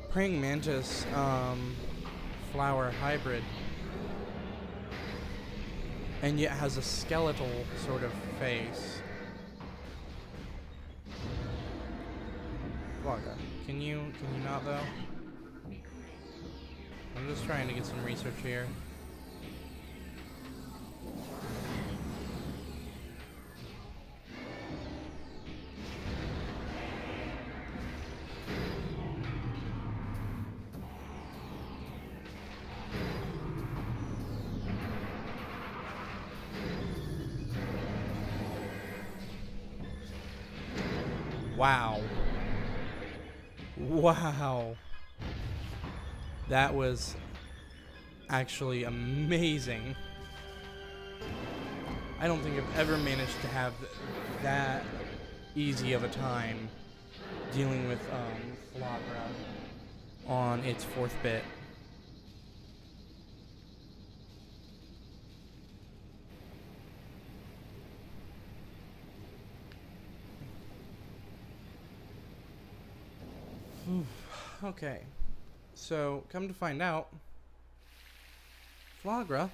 praying mantis flower hybrid, and yet has a skeletal sort of face. Flagra, can you not though? I'm just trying to get some research here. Wow. Wow. That was actually amazing. I don't think I've ever managed to have that easy of a time dealing with Flagra on its 4th bit. Okay. So, come to find out, Flagra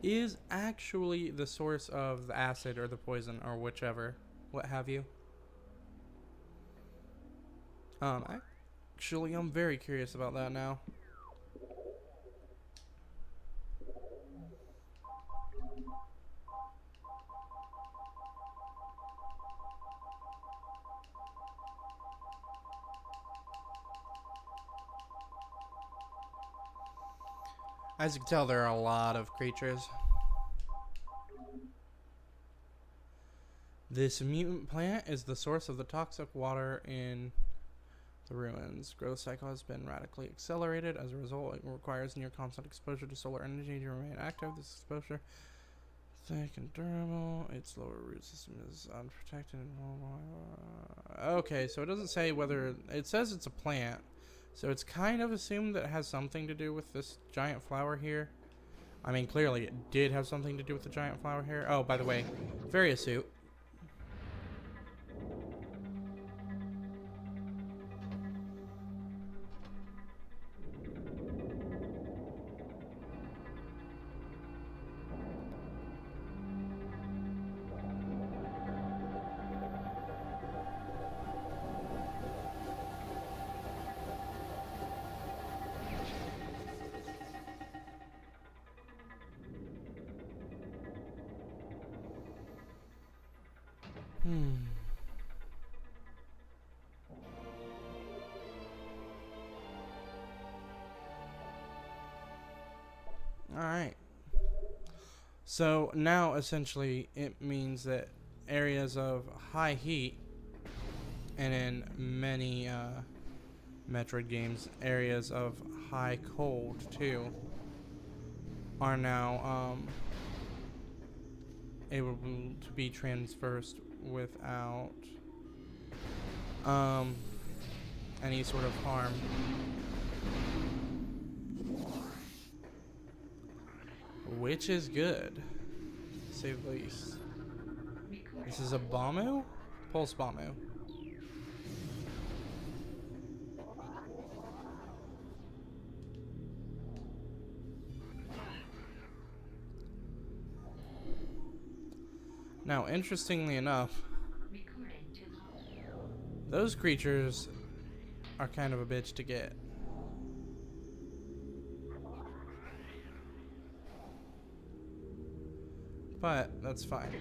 is actually the source of the acid or the poison or whichever, what have you. Actually, I'm very curious about that now. As you can tell, there are a lot of creatures. This mutant plant is the source of the toxic water in the ruins. Growth cycle has been radically accelerated. As a result, it requires near constant exposure to solar energy to remain active. This exposure thick and durable. Its lower root system is unprotected. Okay, so it doesn't say whether... It says it's a plant. So it's kind of assumed that it has something to do with this giant flower here. I mean, clearly it did have something to do with the giant flower here. Oh, by the way, Varia suit. Alright. So now essentially it means that areas of high heat, and in many Metroid games, areas of high cold too, are now able to be traversed without any sort of harm. Which is good, to say the least. This is a Bamu? Pulse Bamu. Now, interestingly enough, those creatures are kind of a bitch to get. But that's fine,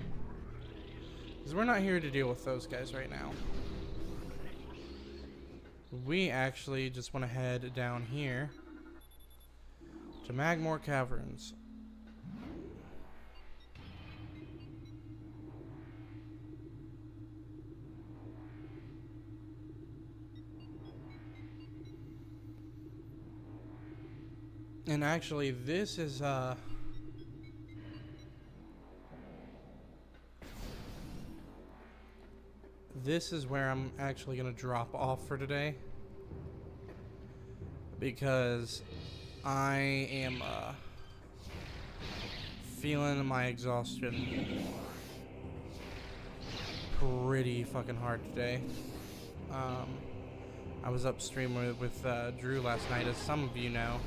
because we're not here to deal with those guys right now. We actually just want to head down here to Magmore Caverns. And actually, this is where I'm actually going to drop off for today, because I am feeling my exhaustion pretty fucking hard today. I was up streaming with Drew last night, as some of you know.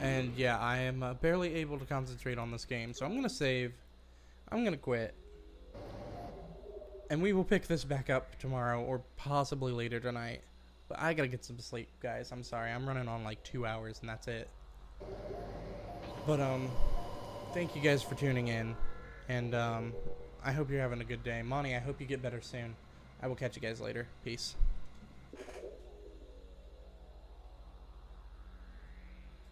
And yeah, I am barely able to concentrate on this game, so I'm going to save. I'm going to quit. And we will pick this back up tomorrow or possibly later tonight. But I got to get some sleep, guys. I'm sorry. I'm running on like 2 hours and that's it. But thank you guys for tuning in. And I hope you're having a good day. Monty, I hope you get better soon. I will catch you guys later. Peace.